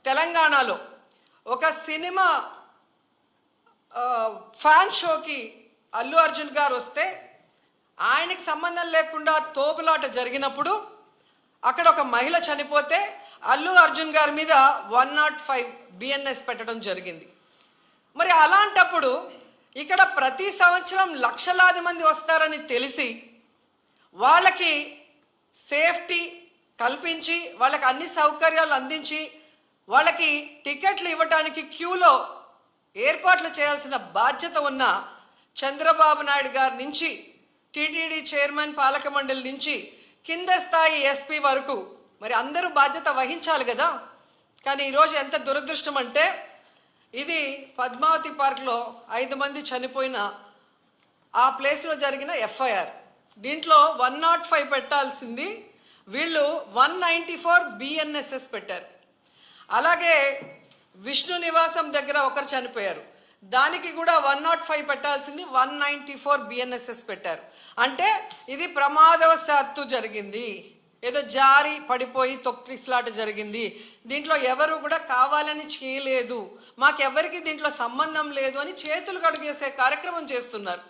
తెలంగాణలో ఒక cinema fan షోకి అల్లు అర్జున్ గారు వస్తే ఆయనకి సంబంధం లేకుండా తోపులాట జరిగినప్పుడు అక్కడ ఒక మహిళ చనిపోతే అల్లు అర్జున్ గారి మీద 105 బిఎన్ఎస్ పెట్టడం జరిగింది. మరి అలాంటప్పుడు ఇక్కడ ప్రతి సంవత్సరం లక్షలాది మంది వస్తారని తెలిసి వాళ్ళకి సేఫ్టీ కల్పించి వాళ్ళకి అన్ని సౌకర్యాలు అందించి వాళ్ళకి టికెట్లు ఇవ్వడానికి క్యూలో ఏర్పాట్లు చేయాల్సిన బాధ్యత ఉన్న చంద్రబాబు నాయుడు గారి నుంచి టీటీడీ చైర్మన్ పాలక మండలి నుంచి కింద స్థాయి ఎస్పీ వరకు మరి అందరూ బాధ్యత వహించాలి కదా. కానీ ఈరోజు ఎంత దురదృష్టం అంటే ఇది పద్మావతి పార్క్లో 5 మంది చనిపోయిన ఆ ప్లేస్లో జరిగిన ఎఫ్ఐఆర్. దీంట్లో 105 పెట్టాల్సింది వీళ్ళు 194 బిఎన్ఎస్ఎస్ పెట్టారు. అలాగే విష్ణు నివాసం దగ్గర ఒకరు చనిపోయారు, దానికి కూడా 105 పెట్టాల్సింది 194 బిఎన్ఎస్ఎస్ పెట్టారు. అంటే ఇది ప్రమాదవశాత్తు జరిగింది, ఏదో జారి పడిపోయి తొక్కిసలాట జరిగింది, దీంట్లో ఎవరు కూడా కావాలని చేయలేదు, మాకెవరికి దీంట్లో సంబంధం లేదు అని చేతులు కడిగేసే కార్యక్రమం చేస్తున్నారు.